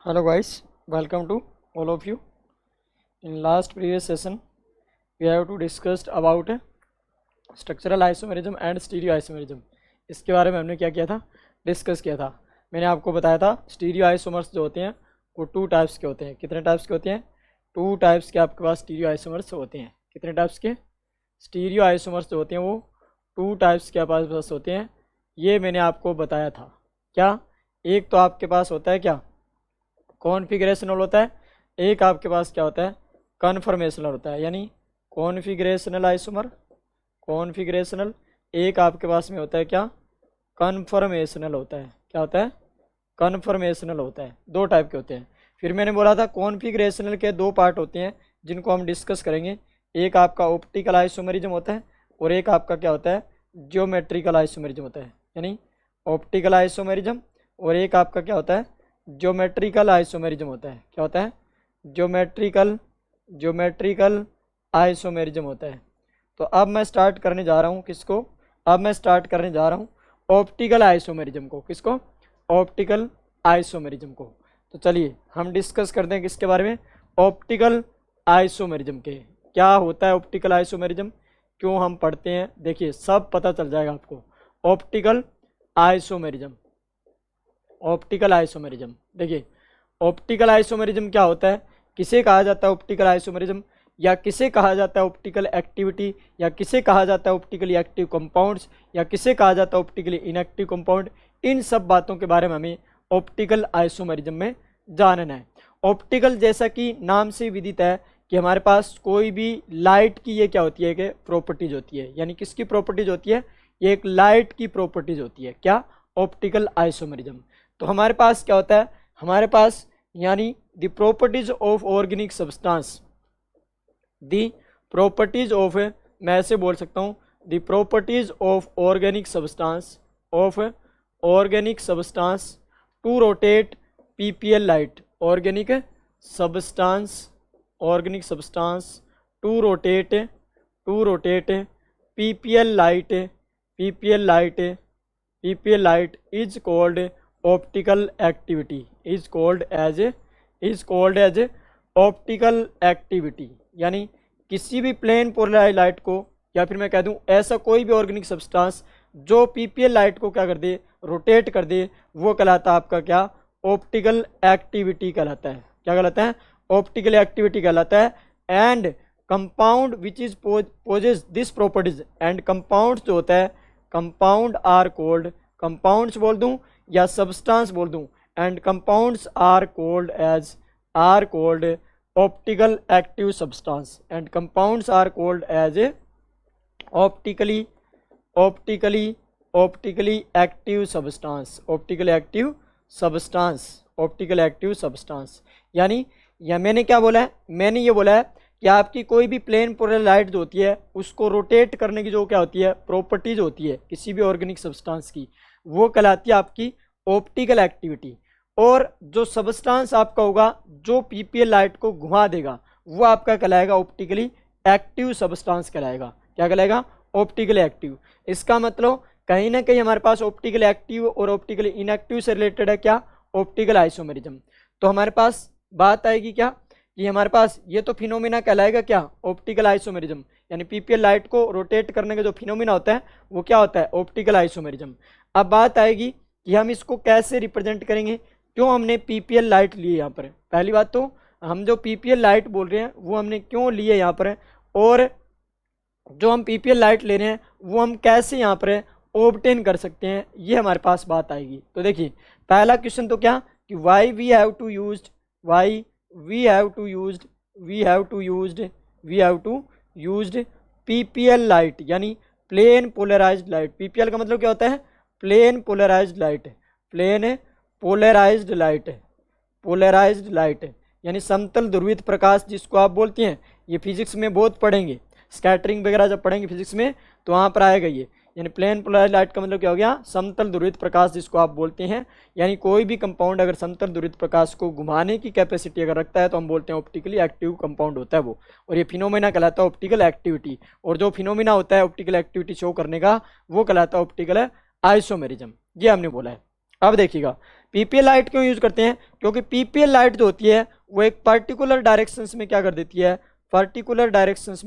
Hello guys, welcome to all of you. In last previous session, we have to discussed about structural isomerism and stereo isomerism. इसके बारे में हमने क्या किया था, डिस्कस किया था. मैंने आपको बताया था स्टीरियो आइसोमर्स जो होते हैं वो टू टाइप्स के होते हैं. कितने टाइप्स के होते हैं? टू टाइप्स के आपके पास स्टीरियो आइसोमर्स होते हैं. कितने टाइप्स के स्टीरियो आइसोमर्स जो होते हैं वो टू टाइप्स के पास होते हैं. ये मैंने आपको बताया था. क्या? एक तो आपके पास होता है क्या, कॉन्फिगरेशनल होता है. एक आपके पास क्या होता है, कन्फर्मेशनल होता है. यानी कॉन्फिगरेशनल आइसोमर, कॉन्फिगरेशनल. एक आपके पास में होता है क्या, कन्फर्मेशनल होता है. क्या होता है? कन्फर्मेशनल होता है. दो टाइप के होते हैं. फिर मैंने बोला था कॉन्फिगरेशनल के दो पार्ट होते हैं जिनको हम डिस्कस करेंगे. एक आपका ऑप्टिकल आइसोमरिज्म होता है और एक आपका क्या होता है, ज्योमेट्रिकल आइसोमरिज्म होता है. यानी ऑप्टिकल आइसोमरिज्म और एक आपका क्या होता है, ज्योमेट्रिकल आइसोमेरिज्म होता है. क्या होता है? ज्योमेट्रिकल आइसोमेरिज्म होता है. तो अब मैं स्टार्ट करने जा रहा हूँ किसको, अब मैं स्टार्ट करने जा रहा हूँ ऑप्टिकल आइसोमेरिज्म को. किसको? ऑप्टिकल आइसोमेरिज्म को. तो चलिए हम डिस्कस करते हैं किसके बारे में, ऑप्टिकल आइसोमेरिज्म के. क्या होता है ऑप्टिकल आइसोमेरिज्म, क्यों हम पढ़ते हैं, देखिए सब पता चल जाएगा आपको. Optical isomerism, optical isomerism. देखिए ऑप्टिकल आइसोमेरिज्म क्या होता है, किसे कहा जाता है ऑप्टिकल आइसोमेरिज्म, या किसे कहा जाता है ऑप्टिकल एक्टिविटी, या किसे कहा जाता है ऑप्टिकली एक्टिव कंपाउंड्स, या किसे कहा जाता है ऑप्टिकली इनएक्टिव कंपाउंड. इन सब बातों के बारे में हमें ऑप्टिकल आइसोमेरिज्म में जानना है. ऑप्टिकल जैसा कि नाम से विदित है कि हमारे पास कोई भी लाइट की ये क्या होती है कि प्रॉपर्टीज होती है. यानी किसकी प्रॉपर्टीज होती है, ये एक लाइट की प्रॉपर्टीज होती है. क्या? Optical isomerism. तो हमारे पास क्या होता है, हमारे पास यानी the properties of organic substance, the properties of, मैं ऐसे बोल सकता हूँ, the properties of organic substance, of organic substance to rotate PPL light. Organic substance, organic substance to rotate PPL light, PPL light, PPL light is called optical activity, is called as optical activity. यानी किसी भी plane polarised light को, या फिर मैं कह दूं ऐसा कोई भी ऑर्गेनिक सब्सटेंस जो पीपीएल लाइट को क्या कर दे, रोटेट कर दे, वो कहलाता है आपका क्या, ऑप्टिकल एक्टिविटी कहलाता है. क्या कहलाता है? ऑप्टिकल एक्टिविटी कहलाता है. And compound which is possess this properties, and compound जो होता है, कंपाउंड आर कोल्ड, कंपाउंड्स बोल दूं या सब्सटेंस बोल दूं, and compounds are called optical active substance, and compounds are called as optically active substance, optical active substance, optical active substance. यानी या मैंने क्या बोला है, मैंने ये बोला है कि आपकी कोई भी प्लेन पोलर लाइट जो होती है उसको रोटेट करने की जो क्या होती है, प्रॉपर्टीज होती है किसी भी ऑर्गेनिक सब्सटेंस की, वो कहलाती है आपकी ऑप्टिकल एक्टिविटी. और जो सब्सटेंस आपका होगा जो पीपीएल लाइट को घुमा देगा वो आपका कहलाएगा ऑप्टिकली एक्टिव सब्सटेंस कहलाएगा. क्या कहलाएगा? Optically active. इसका मतलब कहीं ना कहीं हमारे पास ऑप्टिकल एक्टिव और ऑप्टिकली इनएक्टिव से रिलेटेड है क्या, ऑप्टिकल आइसोमेरिज्म. तो हमारे पास बात आएगी क्या कि हमारे पास ये तो फिनोमिना कहलाएगा क्या, ऑप्टिकल आइसोमेरिज्म. यानी पीपीएल लाइट को रोटेट करने का जो फिनोमिना होता है वो क्या होता है, ऑप्टिकल आइसोमेरिज्म. अब बात आएगी कि हम इसको कैसे रिप्रेजेंट करेंगे, क्यों हमने पीपीएल लाइट लिए यहाँ पर. पहली बात तो हम जो पीपीएल लाइट बोल रहे हैं वो हमने क्यों लिए यहाँ पर, और जो हम पीपीएल लाइट ले रहे हैं वो हम कैसे यहाँ पर ऑब्टेन कर सकते हैं, ये हमारे पास बात आएगी. तो देखिए पहला क्वेश्चन तो क्या कि why we have to used PPL light, यानी प्लेन पोलराइज्ड लाइट. पीपीएल का मतलब क्या होता है, plane polarised light, plane polarised light, polarised light यानी समतल ध्रुवित प्रकाश जिसको आप बोलते हैं. ये फिजिक्स में बहुत पढ़ेंगे, स्कैटरिंग वगैरह जब पढ़ेंगे फिजिक्स में तो वहाँ पर आएगा ये. यानी प्लेन पोलराइज्ड लाइट का मतलब क्या हो गया, समतल ध्रुवित प्रकाश जिसको आप बोलते हैं. यानी कोई भी कंपाउंड अगर समतल ध्रुवित प्रकाश को घुमाने की कैपेसिटी अगर रखता है तो हम बोलते हैं ऑप्टिकली एक्टिव कंपाउंड होता है वो. और ये फिनोमिना कहलाता है ऑप्टिकल एक्टिविटी. और जो फिनोमिना होता है ऑप्टिकल एक्टिविटी शो करने का वो कहलाता है ऑप्टिकल आइसोमेरिज्म. ये हमने बोला है. अब देखिएगा पीपीएल लाइट क्यों यूज करते हैं, क्योंकि पीपीएल लाइट जो होती है वो एक पर्टिकुलर डायरेक्शंस में क्या कर देती है, पर्टिकुलर डायरेक्शंस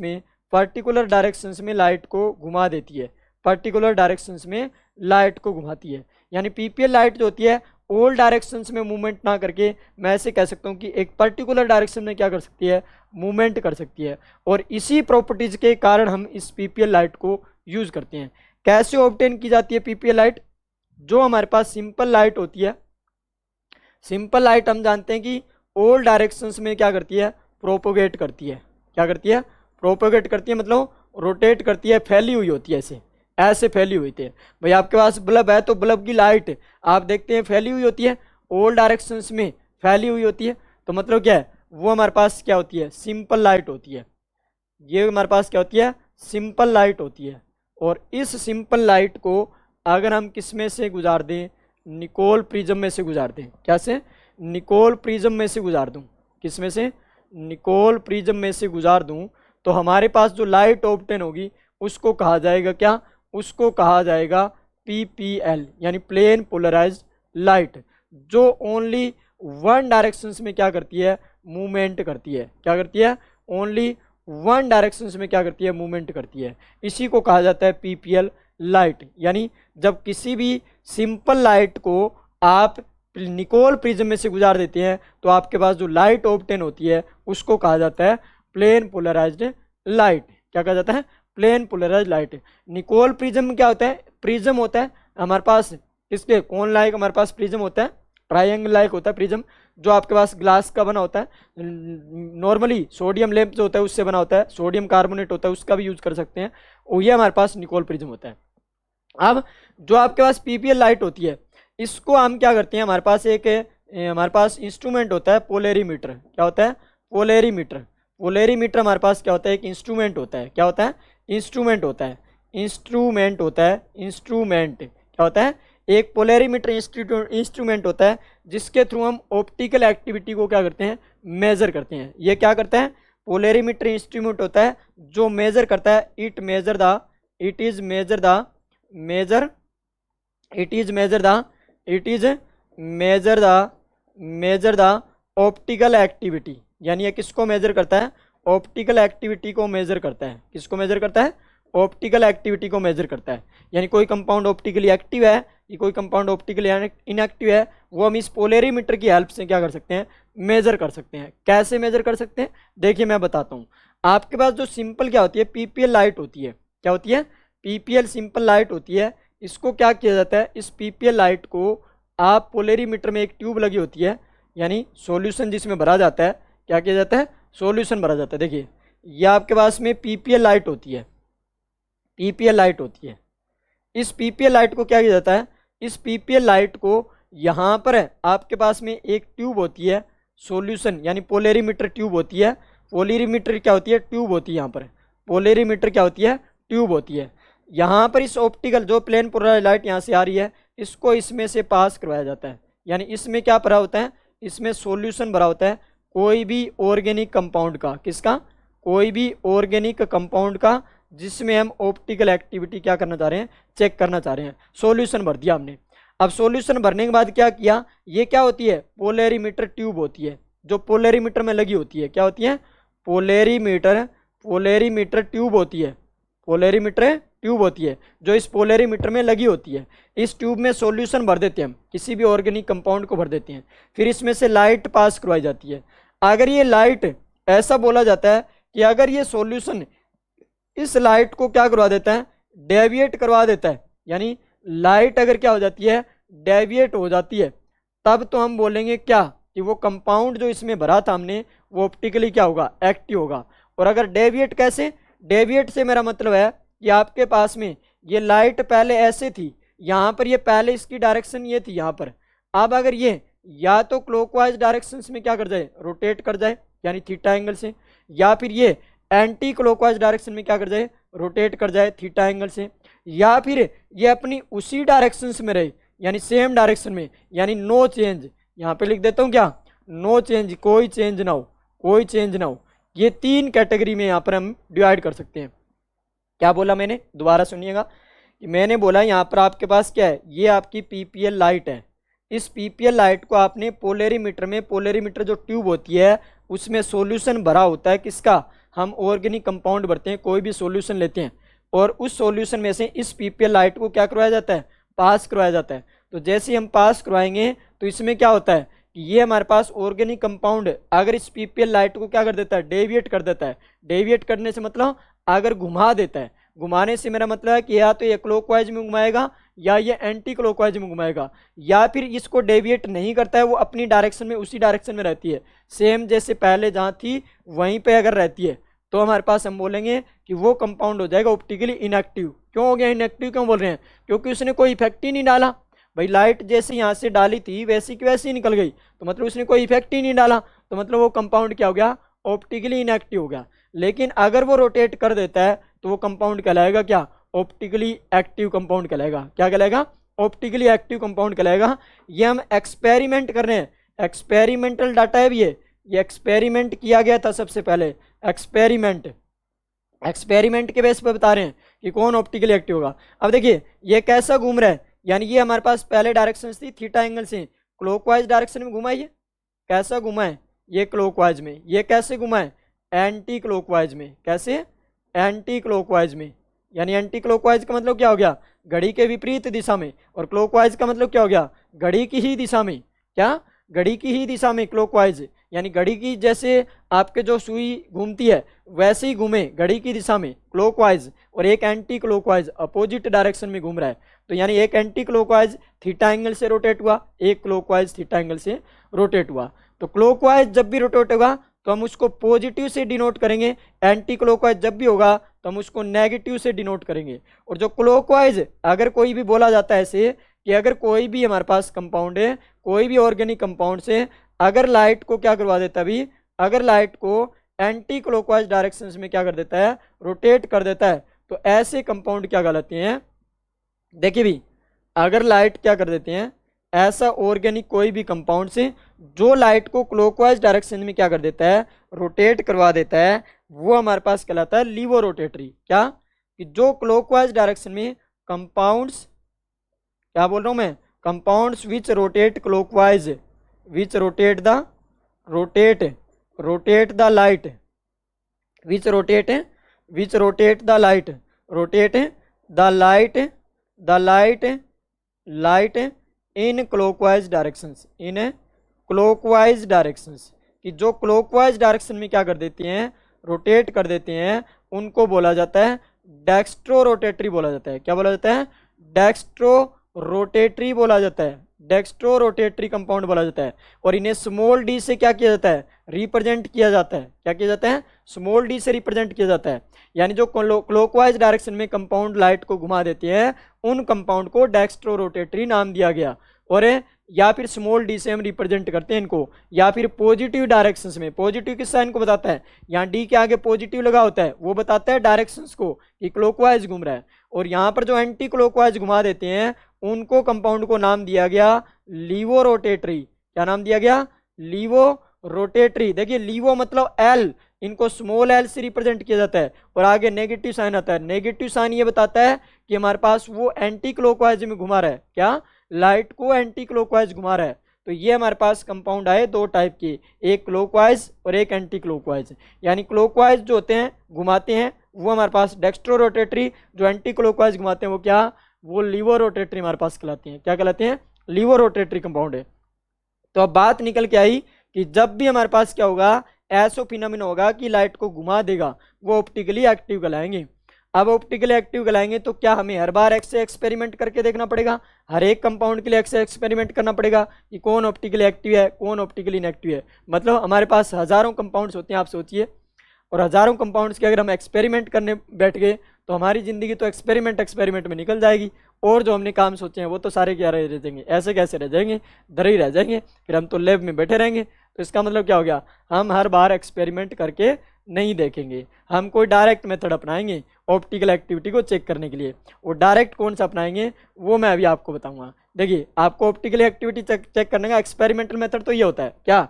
में लाइट को घुमा देती है, पर्टिकुलर डायरेक्शंस में लाइट को घुमाती है। यानी पीपीएल लाइट जो होती है ऑल डायरेक्शंस में मूवमेंट ना करके मैं ऐसे कह सकता हूँ कि एक पर्टिकुलर डायरेक्शन में क्या कर सकती है, मूवमेंट कर सकती है। और इसी प्रॉपर्टीज के कारण हम इस पीपीएल लाइट को यूज करते हैं। कैसे ऑब्टेन की जाती है पीपीएल लाइट, जो हमारे पास सिंपल लाइट होती है, सिंपल लाइट हम जानते हैं कि ऑल डायरेक्शंस में क्या करती है, प्रोपोगेट करती है। क्या करती है, प्रोपोगेट करती है, मतलब रोटेट करती है, फैली हुई होती है, ऐसे फैली हुई थी। भाई आपके पास बल्ब है तो बल्ब की लाइट आप देखते हैं फैली हुई होती है, ऑल डायरेक्शंस में फैली हुई होती है, तो मतलब क्या है, वो हमारे पास क्या होती है, सिंपल लाइट होती है। ये हमारे पास क्या होती है, सिंपल लाइट होती है। और इस सिंपल लाइट को अगर हम किस में से गुजार दें, निकोल प्रिज्म में से गुजार दें। क्या से, निकोल प्रिज्म में से गुजार दूं, किस में से, निकोल प्रिज्म में से गुजार दूं, तो हमारे पास जो लाइट ऑब्टेन होगी उसको कहा जाएगा क्या, उसको कहा जाएगा पीपीएल, यानी प्लेन पोलराइज्ड लाइट, जो ओनली वन डायरेक्शंस में क्या करती है, मूवमेंट करती है। क्या करती है, ओनली वन डायरेक्शंस में क्या करती है, मूवमेंट करती है। इसी को कहा जाता है पीपीएल लाइट। यानी जब किसी भी सिंपल लाइट को आप निकोल प्रिज्म में से गुजार देते हैं तो आपके पास जो लाइट ऑब्टेन होती है उसको कहा जाता है प्लेन पोलराइज्ड लाइट। क्या कहा जाता है, plane polarised light. Nicol prism क्या होता है, प्रिज्म होता है हमारे पास, किसके, कौन लाइक हमारे पास प्रिज्म होता है, ट्रायंगल लाइक होता है प्रिज्म, जो आपके पास ग्लास का बना होता है। नॉर्मली सोडियम लैंप जो होता है उससे बना होता है, सोडियम कार्बोनेट होता है, उसका भी यूज कर सकते हैं, और ये हमारे पास निकोल प्रिज्म होता है। अब जो आपके पास पीपीएल लाइट होती है इसको हम क्या करते हैं, हमारे पास इंस्ट्रूमेंट होता है पोलेरीमीटर। क्या होता है, पोलेरीमीटर। पोलेरीमीटर हमारे पास क्या होता है, एक इंस्ट्रूमेंट होता है। क्या होता है, इंस्ट्रूमेंट होता है, इंस्ट्रूमेंट होता है, इंस्ट्रूमेंट क्या होता है, एक पोलेरीमीटर इंस्ट्रूमेंट होता है जिसके थ्रू हम ऑप्टिकल एक्टिविटी को क्या करते हैं, मेजर करते हैं। ये क्या करता है, पोलेरीमीटर इंस्ट्रूमेंट होता है जो मेजर करता है, it is major the optical activity. यानी ये किसको मेजर करता है, ऑप्टिकल एक्टिविटी को मेजर करता है। किसको मेजर करता है, ऑप्टिकल एक्टिविटी को मेजर करता है। यानी कोई कंपाउंड ऑप्टिकली एक्टिव है कि कोई कंपाउंड ऑप्टिकली इनएक्टिव है, वो हम इस पोलेरीमीटर की हेल्प से क्या कर सकते हैं, मेजर कर सकते हैं। कैसे मेजर कर सकते हैं, देखिए मैं बताता हूँ। आपके पास जो सिंपल क्या होती है, पीपीएल लाइट होती है। क्या होती है, पीपीएल सिंपल लाइट होती है। इसको क्या किया जाता है, इस पीपीएल लाइट को आप पोलेरीमीटर में एक ट्यूब लगी होती है, यानी सॉल्यूशन जिसमें भरा जाता है, क्या किया जाता है, सॉल्यूशन भरा जाता है। देखिए ये आपके पास में पीपीएल लाइट होती है, पीपीएल लाइट होती है। इस पीपीएल लाइट को क्या किया जाता है, इस पीपीएल लाइट को यहाँ पर है आपके पास में एक ट्यूब होती है, सॉल्यूशन यानी पोलेरीमीटर ट्यूब होती है। पोलेरीमीटर क्या होती है, ट्यूब होती है। यहाँ पर पोलेरीमीटर क्या होती है, ट्यूब होती है। यहाँ पर इस ऑप्टिकल जो प्लेन पोलराइज्ड लाइट यहाँ से आ रही है इसको इसमें से पास करवाया जाता है। यानी इसमें क्या भरा होता है, इसमें सॉल्यूशन भरा होता है कोई भी ऑर्गेनिक कंपाउंड का। किसका, कोई भी ऑर्गेनिक कंपाउंड का, जिसमें हम ऑप्टिकल एक्टिविटी क्या करना चाह रहे हैं, चेक करना चाह रहे हैं। सॉल्यूशन भर दिया हमने। अब सॉल्यूशन भरने के बाद क्या किया, ये क्या होती है, पोलेरीमीटर ट्यूब होती है, जो पोलेरीमीटर में लगी होती है। क्या होती है, पोलेरीमीटर ट्यूब होती है, पोलेरीमीटर ट्यूब होती है जो इस पोलेरीमीटर में लगी होती है। इस ट्यूब में सॉल्यूशन भर देते हैं हम, किसी भी ऑर्गेनिक कंपाउंड को भर देते हैं, फिर इसमें से लाइट पास करवाई जाती है। अगर ये लाइट, ऐसा बोला जाता है कि अगर ये सॉल्यूशन इस लाइट को क्या करवा देता है, डेविएट करवा देता है, यानी लाइट अगर क्या हो जाती है, डेविएट हो जाती है, तब तो हम बोलेंगे क्या कि वो कंपाउंड जो इसमें भरा था हमने वो ऑप्टिकली क्या होगा, एक्टिव होगा। और अगर डेविएट कैसे, डेविएट से मेरा मतलब है कि आपके पास में ये लाइट पहले ऐसे थी, यहाँ पर ये पहले इसकी डायरेक्शन ये थी यहाँ पर, अब अगर ये या तो क्लॉकवाइज डायरेक्शंस में क्या कर जाए, रोटेट कर जाए यानी थीटा एंगल से, या फिर ये एंटी क्लॉकवाइज डायरेक्शन में क्या कर जाए, रोटेट कर जाए थीटा एंगल से, या फिर ये अपनी उसी डायरेक्शंस में रहे यानी सेम डायरेक्शन में, यानी नो चेंज। यहाँ पे लिख देता हूँ क्या, नो चेंज, कोई चेंज ना हो, कोई चेंज ना हो। ये तीन कैटेगरी में यहाँ पर हम डिवाइड कर सकते हैं। क्या बोला मैंने, दोबारा सुनिएगा कि मैंने बोला यहाँ पर आपके पास क्या है, ये आपकी पीपीएल लाइट है। इस पीपीएल लाइट को आपने पोलरीमीटर में, पोलरीमीटर जो ट्यूब होती है उसमें सॉल्यूशन भरा होता है, किसका, हम ऑर्गेनिक कंपाउंड भरते हैं, कोई भी सॉल्यूशन लेते हैं और उस सॉल्यूशन में से इस पीपीएल लाइट को क्या करवाया जाता है, पास करवाया जाता है। तो जैसे ही हम पास करवाएंगे तो इसमें क्या होता है कि ये हमारे पास ऑर्गेनिक कंपाउंड अगर इस पीपीएल लाइट को क्या कर देता है, डेविएट कर देता है। डेविएट करने से मतलब अगर घुमा देता है, घुमाने से मेरा मतलब है कि या तो ये क्लॉकवाइज में घुमाएगा या ये एंटी क्लॉकवाइज में घुमाएगा, या फिर इसको डेविएट नहीं करता है, वो अपनी डायरेक्शन में, उसी डायरेक्शन में रहती है, सेम जैसे पहले जहाँ थी वहीं पे अगर रहती है, तो हमारे पास हम बोलेंगे कि वो कंपाउंड हो जाएगा ऑप्टिकली इनएक्टिव। क्यों हो गया इनएक्टिव, क्यों बोल रहे हैं, क्योंकि उसने कोई इफेक्ट ही नहीं डाला। भाई लाइट जैसे यहाँ से डाली थी वैसी की वैसी निकल गई, तो मतलब उसने कोई इफेक्ट ही नहीं डाला, तो मतलब वो कंपाउंड क्या हो गया, ऑप्टिकली इनएक्टिव हो गया। लेकिन अगर वो रोटेट कर देता है तो वो कंपाउंड कहलाएगा क्या, ऑप्टिकली एक्टिव कंपाउंड कहलाएगा। क्या कहलाएगा, ऑप्टिकली एक्टिव कंपाउंड कहलाएगा। ये हम एक्सपेरिमेंट कर रहे हैं, एक्सपेरिमेंटल डाटा है ये एक्सपेरिमेंट किया गया था सबसे पहले, एक्सपेरिमेंट के बेस पे बता रहे हैं कि कौन ऑप्टिकली एक्टिव होगा। अब देखिए ये कैसा घूम रहा है, यानी ये हमारे पास पहले डायरेक्शन थी थीटा एंगल से, क्लॉकवाइज डायरेक्शन में घुमा, ये कैसा घुमा है, ये क्लॉकवाइज में, ये कैसे घुमा है, एंटी क्लॉकवाइज में। कैसे, एंटी क्लॉकवाइज में, यानी एंटी क्लॉकवाइज का मतलब क्या हो गया, घड़ी के विपरीत दिशा में, और क्लॉकवाइज का मतलब क्या हो गया, घड़ी की ही दिशा में। क्या, घड़ी की ही दिशा में क्लॉकवाइज, यानी घड़ी की जैसे आपके जो सुई घूमती है वैसे ही घूमे घड़ी की दिशा में क्लॉकवाइज, और एक एंटी क्लॉकवाइज अपोजिट डायरेक्शन में घूम रहा है। तो यानी एक एंटी क्लॉकवाइज थीटा एंगल से रोटेट हुआ, एक क्लॉकवाइज थीटा एंगल से रोटेट हुआ। तो क्लॉकवाइज जब भी रोटेट होगा तो हम उसको पॉजिटिव से डिनोट करेंगे, एंटी क्लॉकवाइज जब भी होगा तो हम उसको नेगेटिव से डिनोट करेंगे। और जो क्लॉकवाइज अगर कोई भी बोला जाता है ऐसे कि अगर कोई भी हमारे पास कंपाउंड है, कोई भी ऑर्गेनिक कंपाउंड से अगर लाइट को क्या करवा देता है, अभी अगर लाइट को एंटी क्लॉकवाइज डायरेक्शन में क्या कर देता है, रोटेट कर देता है, तो ऐसे कंपाउंड क्या कहलाते हैं। देखिए भी अगर लाइट क्या कर देते हैं, ऐसा ऑर्गेनिक कोई भी कंपाउंड से जो लाइट को क्लॉकवाइज डायरेक्शन में क्या कर देता है, रोटेट करवा देता है, वो हमारे पास कहलाता है लीवो रोटेटरी। क्या, कि जो क्लॉकवाइज डायरेक्शन में कंपाउंड्स, क्या बोल रहा हूं मैं, compounds which rotate clockwise, which rotate the light, which rotate the light in clockwise directions, in clockwise directions, कि जो क्लॉकवाइज डायरेक्शन में क्या कर देती हैं, रोटेट कर देते हैं, उनको बोला जाता है डेक्स्ट्रो रोटेटरी बोला जाता है। क्या बोला जाता है, डेक्स्ट्रो रोटेटरी बोला जाता है, डेक्स्ट्रो रोटेटरी कंपाउंड बोला जाता है। और इन्हें स्मॉल डी से क्या किया जाता है, रिप्रेजेंट किया जाता है। क्या किया जाता है, स्मॉल डी से रिप्रेजेंट किया जाता है। यानी जो क्लॉकवाइज डायरेक्शन में कंपाउंड लाइट को घुमा देते हैं उन कंपाउंड को डेक्स्ट्रो रोटेटरी नाम दिया गया। और या फिर स्मॉल डी से हम रिप्रेजेंट करते हैं इनको, या फिर पॉजिटिव डायरेक्शंस में, पॉजिटिव किस साइन को बताता है, यहाँ डी के आगे पॉजिटिव लगा होता है, वो बताता है डायरेक्शंस को कि क्लॉकवाइज घूम रहा है। और यहाँ पर जो एंटी क्लॉकवाइज घुमा देते हैं उनको कंपाउंड को नाम दिया गया लीवो रोटेटरी। क्या नाम दिया गया, लीवो रोटेटरी। देखिए लीवो मतलब एल, इनको स्मॉल एल से रिप्रेजेंट किया जाता है, और आगे नेगेटिव साइन आता है। नेगेटिव साइन ये बताता है कि हमारे पास वो एंटी क्लॉकवाइज में घुमा रहा है, क्या, लाइट को एंटी क्लॉकवाइज घुमा रहा है। तो ये हमारे पास कंपाउंड आए दो टाइप के, एक क्लॉकवाइज और एक एंटी क्लॉकवाइज। यानी क्लॉकवाइज जो होते हैं घुमाते हैं वो हमारे पास डेक्स्ट्रो रोटेटरी, जो एंटी क्लॉकवाइज घुमाते हैं वो क्या, वो लीवो रोटेटरी हमारे पास कहलाते हैं। क्या कहलाते हैं, लीवो रोटेटरी कंपाउंड है। तो अब बात निकल के आई कि जब भी हमारे पास क्या होगा, ऐसा फिनोमेना होगा कि लाइट को घुमा देगा, वो ऑप्टिकली एक्टिव कहलाएंगे। अब ऑप्टिकली एक्टिव कहलाएंगे तो क्या हमें हर बार एक्स से एक्सपेरिमेंट करके देखना पड़ेगा, हर एक कंपाउंड के लिए एक्स से एक्सपेरिमेंट करना पड़ेगा कि कौन ऑप्टिकली एक्टिव है कौन ऑप्टिकली इनएक्टिव है। मतलब हमारे पास हजारों कंपाउंड्स होते हैं, आप सोचिए, और हजारों कंपाउंड्स के अगर हम एक्सपेरिमेंट करने बैठ गए तो हमारी ज़िंदगी तो एक्सपेरिमेंट में निकल जाएगी, और जो हमने काम सोचे हैं वो तो सारे क्या रह जाएंगे, ऐसे कैसे रह जाएंगे, धरे ही रह जाएंगे, फिर हम तो लैब में बैठे रहेंगे। तो इसका मतलब क्या हो गया, हम हर बार एक्सपेरिमेंट करके नहीं देखेंगे, हम कोई डायरेक्ट मेथड अपनाएंगे ऑप्टिकल एक्टिविटी को चेक करने के लिए। वो डायरेक्ट कौन सा अपनाएंगे वो मैं अभी आपको बताऊंगा। देखिए आपको ऑप्टिकल एक्टिविटी चेक करने का एक्सपेरिमेंटल मेथड तो ये होता है क्या,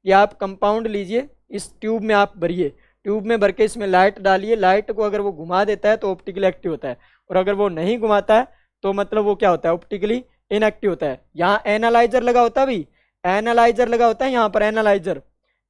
कि आप कंपाउंड लीजिए, इस ट्यूब में आप भरिए, ट्यूब में भर के इसमें लाइट डालिए, लाइट को अगर वो घुमा देता है तो ऑप्टिकली एक्टिव होता है, और अगर वो नहीं घुमाता है तो मतलब वो क्या होता है, ऑप्टिकली इनएक्टिव होता है। यहाँ एनालाइजर लगा होता है भाई, एनालाइजर लगा होता है यहाँ पर, एनालाइजर,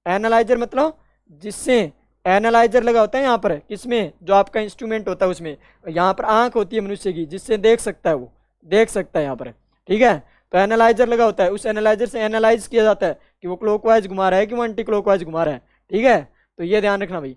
एनालाइजर मतलब जिससे एनालाइजर लगा होता है यहाँ पर, किसमें, जो आपका इंस्ट्रूमेंट होता है उसमें। यहाँ पर आंख होती है मनुष्य की, जिससे देख सकता है, वो देख सकता है यहाँ पर, ठीक है। तो एनालाइजर लगा होता है, उस एनालाइजर से एनालाइज किया जाता है कि वो क्लॉकवाइज घुमा रहा है कि वो एंटी क्लॉकवाइज घुमा रहा है, ठीक है। तो ये ध्यान रखना भाई।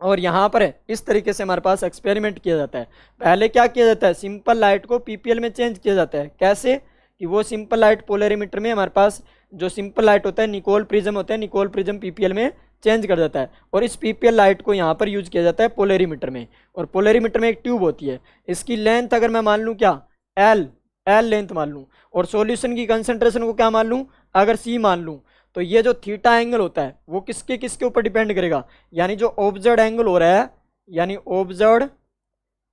और यहाँ पर इस तरीके से हमारे पास एक्सपेरिमेंट किया जाता है। पहले क्या किया जाता है, सिंपल लाइट को पीपीएल में चेंज किया जाता है। कैसे, कि वो सिंपल लाइट पोलरीमीटर में हमारे पास जो सिंपल लाइट होता है, निकोल प्रिज्म होता है, निकोल प्रिज्म पीपीएल में चेंज कर देता है। और इस पीपीएल लाइट को यहाँ पर यूज किया जाता है पोलरीमीटर में। और पोलरीमीटर में एक ट्यूब होती है, इसकी लेंथ अगर मैं मान लूँ क्या, एल लेंथ मान लूँ, और सॉल्यूशन की कंसंट्रेशन को क्या मान लूँ, अगर सी मान लूँ, तो ये जो थीटा एंगल होता है वो किसके किसके ऊपर डिपेंड करेगा, यानी जो ऑब्जर्व एंगल हो रहा है, यानी ऑब्जर्व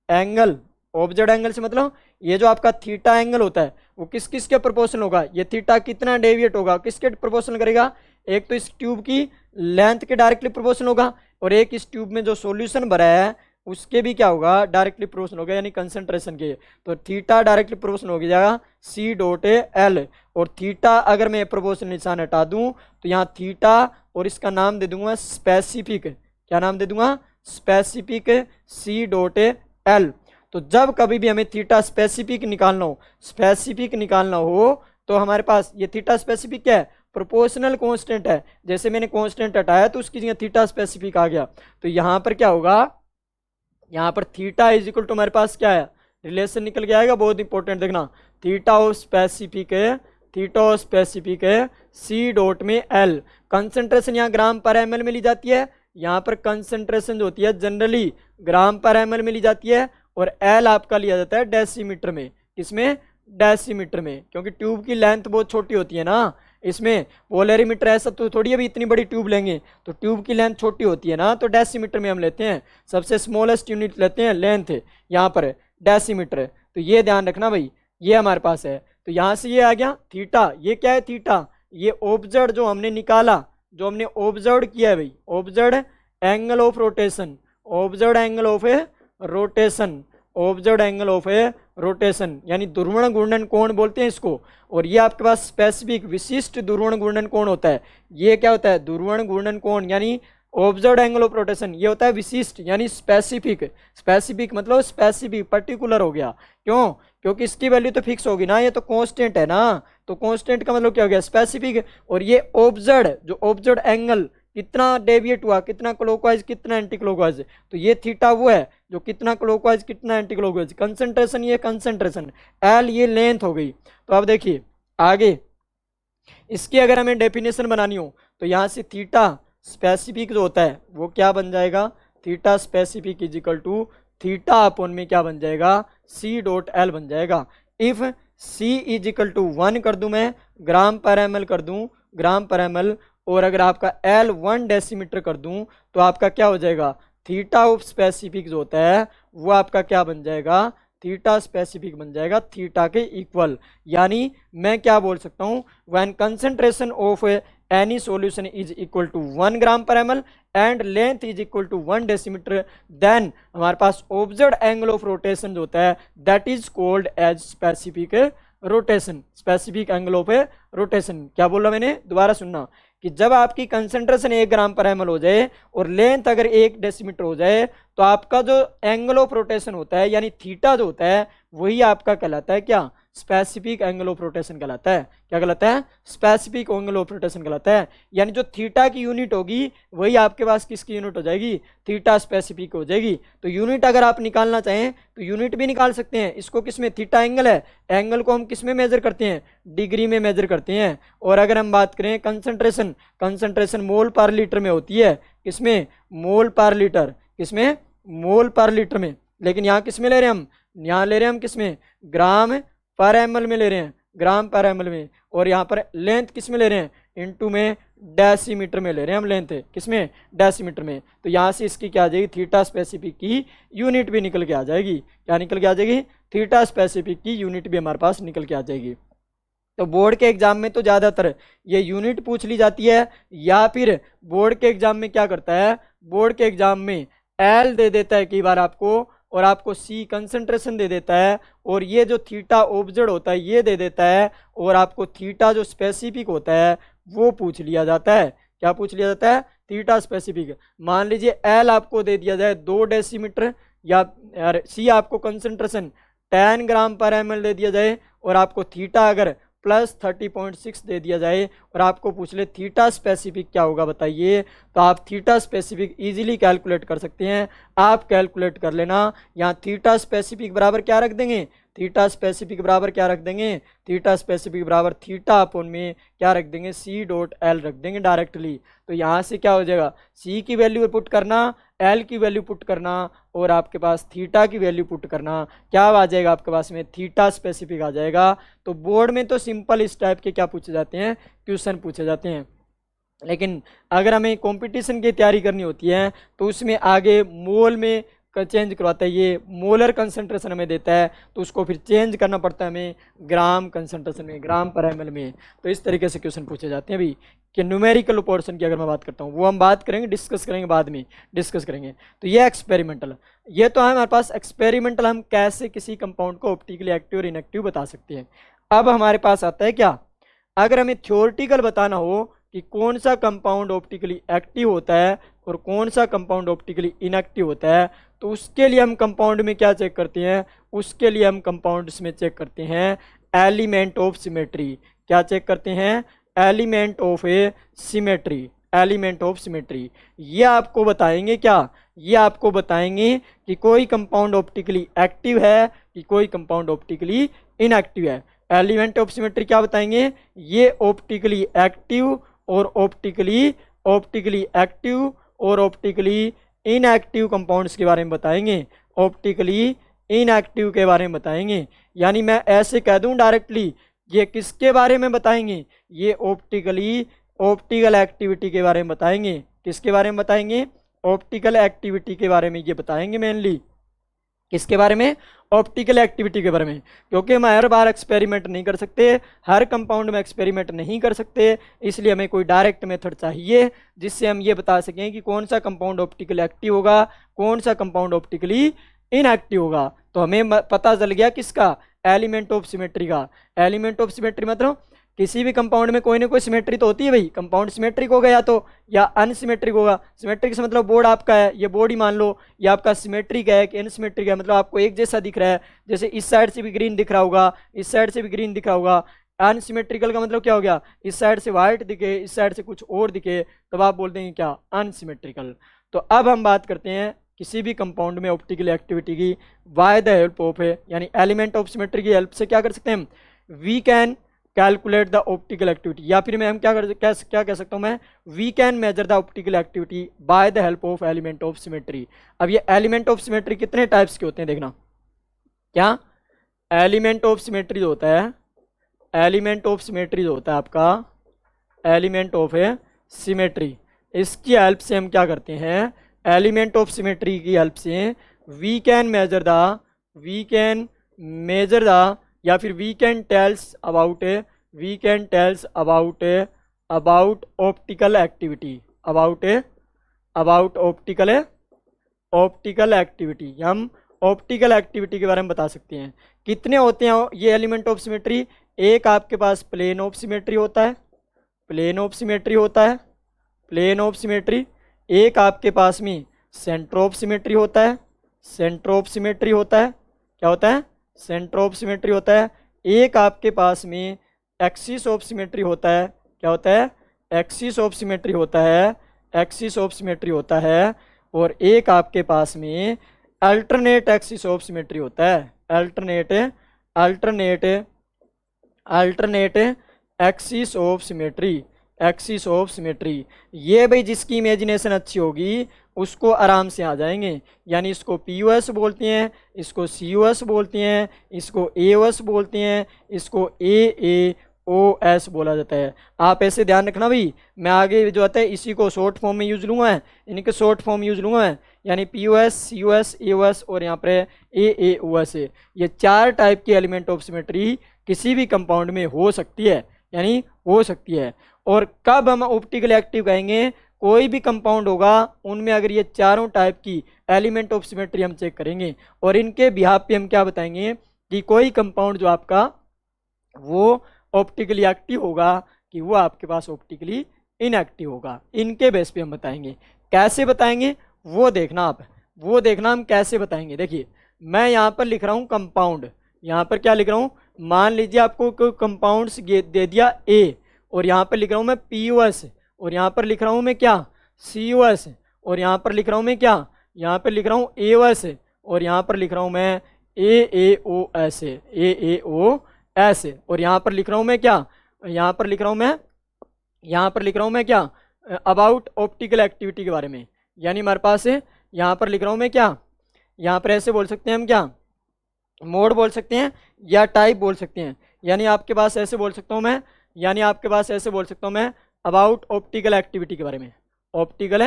एंगल, ऑब्जर्व एंगल से मतलब ये जो आपका थीटा एंगल होता है वो किस किस के प्रोपोर्शनल होगा, ये थीटा कितना डेविएट होगा, किसके प्रोपोर्शनल करेगा, एक तो इस ट्यूब की लेंथ के डायरेक्टली प्रोपोर्शनल होगा, और एक इस ट्यूब में जो सॉल्यूशन भरा है उसके भी क्या होगा, डायरेक्टली प्रोपोर्शनल होगा, यानी कंसंट्रेशन के। तो थीटा डायरेक्टली प्रोपोर्शनल हो जाएगा सी डॉट एल। और थीटा अगर मैं प्रोपोर्शनल निशान हटा दूं तो यहाँ थीटा और इसका नाम दे दूंगा स्पेसिफिक, क्या नाम दे दूंगा, स्पेसिफिक सी डॉट एल। तो जब कभी भी हमें थीटा स्पेसिफिक निकालना हो, स्पेसिफिक निकालना हो, तो हमारे पास ये थीटा स्पेसिफिक क्या है, प्रोपोर्शनल कांस्टेंट है। जैसे मैंने कांस्टेंट हटाया तो उसकी जगह थीटा स्पेसिफिक आ गया। तो यहाँ पर क्या होगा, यहाँ पर थीटा इज इक्वल टू हमारे पास क्या है, रिलेशन निकल के आएगा, बहुत इंपॉर्टेंट देखना, थीटा ऑफ स्पेसिफिक है, थीटा ऑफ स्पेसिफिक है सी डॉट में एल। कंसंट्रेशन यहाँ ग्राम पर एमएल में ली जाती है, यहाँ पर कंसंट्रेशन जो होती है जनरली ग्राम पर एमएल में ली जाती है, और एल आपका लिया जाता है डेसीमीटर में, किसमें, डेसीमीटर में, क्योंकि ट्यूब की लेंथ बहुत छोटी होती है ना। इसमें पोलरीमीटर ऐसा तो थोड़ी अभी इतनी बड़ी ट्यूब लेंगे, तो ट्यूब की लेंथ छोटी होती है ना, तो डेसीमीटर में हम लेते हैं, सबसे स्मॉलेस्ट यूनिट लेते हैं लेंथ, यहाँ पर डेसीमीटर। तो ये ध्यान रखना भाई, ये हमारे पास है। तो यहाँ से ये आ गया थीटा, ये क्या है थीटा, ये ऑब्जर्व जो हमने निकाला, जो हमने ऑब्जर्व किया है भाई, observe angle of rotation, observe angle of rotation, observe angle of rotation, यानी ध्रुवण घूर्णन कोण बोलते हैं इसको। और ये आपके पास स्पेसिफिक विशिष्ट ध्रुवण घूर्णन कोण होता है। ये क्या होता है, ध्रुवण घूर्णन कोण यानी ऑब्जर्व एंगल ऑफ रोटेशन, ये होता है विशिष्ट यानी स्पेसिफिक। स्पेसिफिक मतलब स्पेसिफिक पर्टिकुलर हो गया, क्यों, क्योंकि इसकी वैल्यू तो फिक्स होगी ना, ये तो कांस्टेंट है ना, तो कांस्टेंट का मतलब क्या हो गया, स्पेसिफिक। और ये ऑब्जर्व, जो ऑब्जर्व एंगल कितना डेविएट हुआ, कितना क्लॉकवाइज कितना एंटी क्लॉकवाइज, तो ये थीटा वो है जो कितना क्लॉकवाइज कितना एंटी क्लॉकवाइज। कंसंट्रेशन ये कंसंट्रेशन, एल ये लेंथ हो गई। तो अब देखिए आगे इसकी अगर हमें डेफिनेशन बनानी हो तो यहाँ से थीटा स्पेसिफिक जो होता है वो क्या बन जाएगा, theta specific is equal to theta upon में क्या बन जाएगा, सी डॉट एल बन जाएगा। If C is equal to 1 कर दूं मैं, ग्राम पर एमएल कर दूं, ग्राम पर एमएल, और अगर आपका एल 1 डेसीमीटर कर दूं तो आपका क्या हो जाएगा, थीटा ऑफ स्पेसिफिक जो होता है वो आपका क्या बन जाएगा, थीटा स्पेसिफिक बन जाएगा थीटा के इक्वल। यानी मैं क्या बोल सकता हूं, when concentration of any solution is equal to 1 gram per mL and length is equal to 1 decimetre, then हमारे पास ऑब्जर्व्ड एंगल ऑफ रोटेशन जो होता है that is called as specific rotation, specific angle of rotation. क्या बोला मैंने, दोबारा सुनना, कि जब आपकी कंसंट्रेशन 1 ग्राम पर एमएल हो जाए और लेंथ अगर 1 डेसीमीटर हो जाए तो आपका जो एंगल ऑफ रोटेशन होता है यानी थीटा जो होता है वही आपका कहलाता है क्या, स्पेसिफिक एंगल ऑफ रोटेशन कहलाता है। क्या कहलाता है, स्पेसिफिक एंगल ऑफ रोटेशन कहलाता है। यानी जो थीटा की यूनिट होगी वही आपके पास किसकी यूनिट हो जाएगी, थीटा स्पेसिफिक हो जाएगी। तो यूनिट अगर आप निकालना चाहें तो यूनिट भी निकाल सकते हैं। इसको किसमें, थीटा एंगल है, एंगल को हम किसमें मेजर करते हैं, डिग्री में मेजर करते हैं। और अगर हम बात करें कंसंट्रेशन, कंसंट्रेशन मोल पर लीटर में होती है, किसमें, मोल पर लीटर, किसमें, मोल पर लीटर में। लेकिन यहाँ किसमें ले रहे हैं हम, यहाँ ले रहे हैं हम किसमें, ग्राम पर एमएल में ले रहे हैं, ग्राम पर एमएल में। और यहाँ पर लेंथ किस में ले रहे हैं, इनटू में डेसीमीटर में ले रहे हैं हम लेंथ, किसमें, डेसीमीटर में। तो यहाँ से इसकी क्या आ जाएगी, थीटा स्पेसिफिक की यूनिट भी निकल के आ जाएगी। क्या निकल के आ जाएगी, थीटा स्पेसिफिक की यूनिट भी हमारे पास निकल के आ जाएगी। तो बोर्ड के एग्जाम में तो ज़्यादातर ये यूनिट पूछ ली जाती है, या फिर बोर्ड के एग्जाम में क्या करता है, बोर्ड के एग्जाम में एल दे देता है कई बार आपको, और आपको सी कंसंट्रेशन दे देता है, और ये जो थीटा ऑब्जर्व होता है ये दे देता है, और आपको थीटा जो स्पेसिफिक होता है वो पूछ लिया जाता है। क्या पूछ लिया जाता है? Theta specific. मान लीजिए एल आपको दे दिया जाए 2 डेसीमीटर, या सी आपको कंसंट्रेशन 10 ग्राम पर ml दे दिया जाए, और आपको थीटा अगर प्लस 30.6 दे दिया जाए, और आपको पूछ ले थीटा स्पेसिफिक क्या होगा बताइए, तो आप थीटा स्पेसिफिक इजीली कैलकुलेट कर सकते हैं। आप कैलकुलेट कर लेना, यहाँ थीटा स्पेसिफिक बराबर क्या रख देंगे, थीटा स्पेसिफिक बराबर क्या रख देंगे, थीटा स्पेसिफिक बराबर थीटा अपॉन में क्या रख देंगे, सी डॉट एल रख देंगे डायरेक्टली। तो यहाँ से क्या हो जाएगा, सी की वैल्यू पुट करना, एल की वैल्यू पुट करना, और आपके पास थीटा की वैल्यू पुट करना, क्या आ जाएगा आपके पास में, थीटा स्पेसिफिक आ जाएगा। तो बोर्ड में तो सिंपल इस टाइप के क्या पूछे जाते हैं, क्वेश्चन पूछे जाते हैं, लेकिन अगर हमें कंपटीशन की तैयारी करनी होती है तो उसमें आगे मोल में चेंज करवाता है, ये मोलर कंसंट्रेशन हमें देता है, तो उसको फिर चेंज करना पड़ता है हमें ग्राम कंसंट्रेशन में, ग्राम पर एमएल में। तो इस तरीके से क्वेश्चन पूछे जाते हैं। अभी कि न्यूमेरिकल पोर्शन की अगर मैं बात करता हूँ वो हम बात करेंगे, डिस्कस करेंगे, बाद में डिस्कस करेंगे। तो ये एक्सपेरिमेंटल, ये तो है हमारे पास एक्सपेरिमेंटल, हम कैसे किसी कंपाउंड को ऑप्टिकली एक्टिव और इनएक्टिव बता सकते हैं। अब हमारे पास आता है क्या, अगर हमें थ्योरेटिकल बताना हो कि कौन सा कंपाउंड ऑप्टिकली एक्टिव होता है और कौन सा कंपाउंड ऑप्टिकली इनएक्टिव होता है, तो उसके लिए हम कंपाउंड में क्या चेक करते हैं, उसके लिए हम कंपाउंड्स में चेक करते हैं एलिमेंट ऑफ सिमेट्री। क्या चेक करते हैं, element of a symmetry, element of symmetry. ये आपको बताएंगे क्या, ये आपको बताएंगे कि कोई कंपाउंड ऑप्टिकली एक्टिव है कि कोई कंपाउंड ऑप्टिकली इनएक्टिव है। एलिमेंट ऑफ सिमेट्री क्या बताएंगे, ये ऑप्टिकली एक्टिव और ऑप्टिकली एक्टिव और ऑप्टिकली इनएक्टिव कंपाउंड्स के बारे में बताएंगे, ऑप्टिकली इनएक्टिव के बारे में बताएंगे। यानी मैं ऐसे कह दूं डायरेक्टली, ये किसके बारे में बताएंगे, ये ऑप्टिकल एक्टिविटी के बारे में बताएंगे। किसके बारे में बताएंगे, ऑप्टिकल एक्टिविटी के बारे में ये बताएंगे मेनली। किसके बारे में, ऑप्टिकल एक्टिविटी के बारे में। क्योंकि हम हर बार एक्सपेरिमेंट नहीं कर सकते, हर कंपाउंड में एक्सपेरिमेंट नहीं कर सकते, इसलिए हमें कोई डायरेक्ट मेथड चाहिए जिससे हम ये बता सकें कि कौन सा कंपाउंड ऑप्टिकली एक्टिव होगा, कौन सा कंपाउंड ऑप्टिकली इनएक्टिव होगा। तो हमें पता चल गया किसका, एलिमेंट ऑफ सिमेट्री का। एलिमेंट ऑफ सिमेट्री मतलब किसी भी कंपाउंड में कोई ना कोई सिमेट्री तो होती है भाई, कंपाउंड सिमेट्रिक होगा या तो, या अनसिमेट्रिक होगा। सिमेट्रिक से मतलब बोर्ड आपका है, ये बोर्ड ही मान लो, ये आपका सिमेट्रिक है कि अनसिमेट्रिक है, मतलब आपको एक जैसा दिख रहा है, जैसे इस साइड से भी ग्रीन दिख रहा होगा, इस साइड से भी ग्रीन दिख रहा होगा। अनसिमेट्रिकल का मतलब क्या हो गया, इस साइड से व्हाइट दिखे, इस साइड से कुछ और दिखे, तब आप बोल देंगे क्या, अनसिमेट्रिकल। तो अब हम बात करते हैं किसी भी कंपाउंड में ऑप्टिकल एक्टिविटी की बाय द हेल्प ऑफ है, यानी एलिमेंट ऑफ सिमेट्री की हेल्प से क्या कर सकते हैं, we can calculate the optical activity, या फिर मैं हम क्या कह सकता हूं मैं, we can measure the optical activity by the help of element of symmetry. अब ये एलिमेंट ऑफ सिमेट्री कितने टाइप्स के होते हैं देखना, क्या एलिमेंट ऑफ सिमेट्री जो होता है, एलिमेंट ऑफ सिमेट्री जो होता है आपका, एलिमेंट ऑफ ए सिमेट्री, इसकी हेल्प से हम क्या करते हैं, एलिमेंट ऑफ सिमेट्री की हेल्प से वी कैन मेजर द या फिर we can tells about about optical activity, about optical activity. हम ऑप्टिकल एक्टिविटी के बारे में बता सकते हैं। कितने होते हैं ये एलिमेंट ऑफ सिमेट्री, एक आपके पास प्लेन ऑफ सिमेट्री होता है, प्लेन ऑफ सिमेट्री, एक आपके पास में सेंटर ऑफ सिमेट्री होता है, क्या होता है, सेंटर ऑफ सिमेट्री होता है। एक आपके पास में एक्सिस ऑफ सिमेट्री होता है, क्या होता है, एक्सिस ऑफ सिमेट्री होता है। और एक आपके पास में अल्टरनेट एक्सिस ऑफ सिमेट्री होता है, अल्टरनेट एक्सिस ऑफ सिमेट्री। ये भाई जिसकी इमेजिनेशन अच्छी होगी उसको आराम से आ जाएंगे। यानी इसको पीयूएस बोलते हैं, इसको सीयूएस बोलते हैं, इसको एओएस बोलते हैं, इसको एओएस बोला जाता है। आप ऐसे ध्यान रखना भाई, मैं आगे जो आता है इसी को शॉर्ट फॉर्म में यूज लूँगा, इनके शॉर्ट फॉर्म यूज लूँगा मैं, यानी पीयूएस, सीयूएस, एओएस और यहाँ पर एओएस। ये 4 टाइप की एलिमेंट ऑफ सिमेट्री किसी भी कंपाउंड में हो सकती है, यानी हो सकती है। और कब हम ऑप्टिकल एक्टिव कहेंगे, कोई भी कंपाउंड होगा उनमें अगर ये चारों टाइप की एलिमेंट ऑफ सिमेट्री हम चेक करेंगे, और इनके बिहाफ पे हम क्या बताएंगे कि कोई कंपाउंड जो आपका वो ऑप्टिकली एक्टिव होगा कि वो आपके पास ऑप्टिकली इनएक्टिव होगा। इनके बेस पे हम बताएंगे। कैसे बताएंगे वो देखना आप, वो देखना हम कैसे बताएंगे। देखिए मैं यहाँ पर लिख रहा हूँ कंपाउंड, यहाँ पर क्या लिख रहा हूँ, मान लीजिए आपको कोई कंपाउंड्स दे दिया ए, और यहाँ पर लिख रहा हूँ मैं POS, और यहाँ पर लिख रहा हूँ मैं क्या COS, और यहाँ पर लिख रहा हूँ मैं क्या, यहाँ पर लिख रहा हूँ AOS, और यहाँ पर लिख रहा हूँ मैं AAOS, और यहाँ पर लिख रहा हूँ मैं क्या, यहाँ पर लिख रहा हूँ मैं, यहाँ पर लिख रहा हूँ मैं क्या, अबाउट ऑप्टिकल एक्टिविटी के बारे में। यानी हमारे पास है, यहाँ पर लिख रहा हूँ मैं क्या, यहाँ पर ऐसे बोल सकते हैं हम क्या, मोड बोल सकते हैं या टाइप बोल सकते हैं। यानी आपके पास ऐसे बोल सकता हूँ मैं, यानी आपके पास ऐसे बोल सकता हूँ मैं अबाउट ऑप्टिकल एक्टिविटी के बारे में। ऑप्टिकल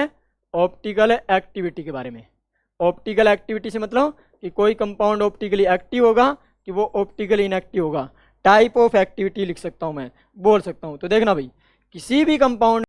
एक्टिविटी के बारे में। ऑप्टिकल एक्टिविटी से मतलब कि कोई कंपाउंड ऑप्टिकली एक्टिव होगा कि वो ऑप्टिकली इनएक्टिव होगा। टाइप ऑफ एक्टिविटी लिख सकता हूँ मैं, बोल सकता हूँ। तो देखना भाई, किसी भी कंपाउंड,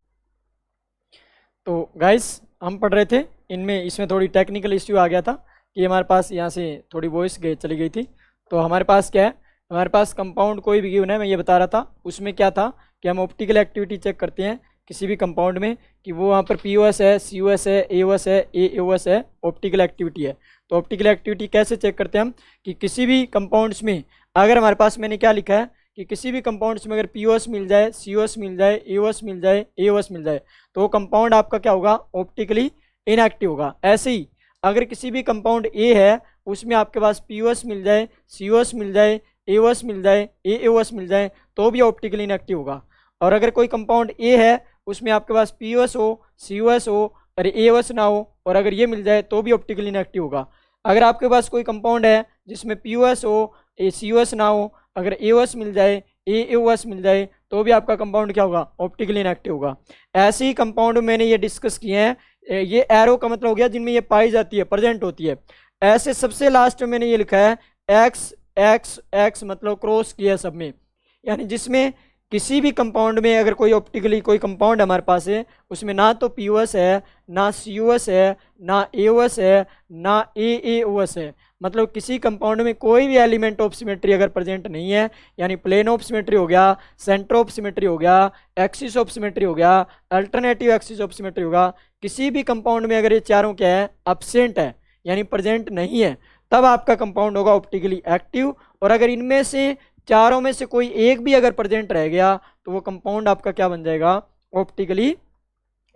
तो गाइस हम पढ़ रहे थे इनमें, इसमें थोड़ी टेक्निकल इश्यू आ गया था कि हमारे पास यहाँ से थोड़ी वॉइस चली गई थी। तो हमारे पास क्या है, हमारे पास कंपाउंड कोई भी गिवन है, मैं ये बता रहा था, उसमें क्या था कि हम ऑप्टिकल एक्टिविटी चेक करते हैं किसी भी कंपाउंड में कि वो वहाँ पर POS है, COS है, AOS है, AOS है, ऑप्टिकल एक्टिविटी है। तो ऑप्टिकल एक्टिविटी कैसे चेक करते हैं हम कि किसी भी कंपाउंड्स में अगर हमारे पास, मैंने क्या लिखा है कि किसी भी कंपाउंड्स में अगर POS मिल जाए, COS मिल जाए, AOS मिल जाए, AOS मिल जाए, तो वो कंपाउंड आपका क्या होगा, ऑप्टिकली इनएक्टिव होगा। ऐसे ही अगर किसी भी कंपाउंड A है, उसमें आपके पास POS मिल जाए, COS मिल जाए, AOS मिल जाए, AOS मिल जाए, तो भी ऑप्टिकली इनएक्टिव होगा। और अगर कोई कंपाउंड A है, उसमें आपके पास POS हो, COS हो और AOS ना हो, और अगर ये मिल जाए तो भी ऑप्टिकली इनएक्टिव होगा। अगर आपके पास कोई कंपाउंड है जिसमें POS हो, COS ना हो, अगर AOS मिल जाए, AOS मिल जाए, तो भी आपका कंपाउंड क्या होगा, ऑप्टिकली इनएक्टिव होगा। ऐसे ही कंपाउंड मैंने ये डिस्कस किए हैं, ये एरो का मतलब हो गया जिनमें ये पाई जाती है, प्रेजेंट होती है। ऐसे सबसे लास्ट में मैंने ये लिखा है एक्स एक्स एक्स, मतलब क्रॉस किया सब में, यानी जिसमें किसी भी कंपाउंड में अगर कोई ऑप्टिकली कोई कंपाउंड हमारे पास है, उसमें ना तो POS है, ना COS है, ना AOS है, ना AAOS है, मतलब किसी कंपाउंड में कोई भी एलिमेंट ऑफ सिमेट्री अगर प्रेजेंट नहीं है, यानी प्लेन ऑफ सिमेट्री हो गया, सेंटर ऑफ सिमेट्री हो गया, एक्सिस ऑफ सिमेट्री हो गया, अल्टरनेटिव एक्सिस ऑफ सिमेट्री होगा, किसी भी कंपाउंड में अगर ये चारों क्या है, अब्सेंट है, यानी प्रेजेंट नहीं है, तब आपका कंपाउंड होगा ऑप्टिकली एक्टिव। और अगर इनमें से चारों में से कोई एक भी अगर प्रेजेंट रह गया, तो वो कंपाउंड आपका क्या बन जाएगा, ऑप्टिकली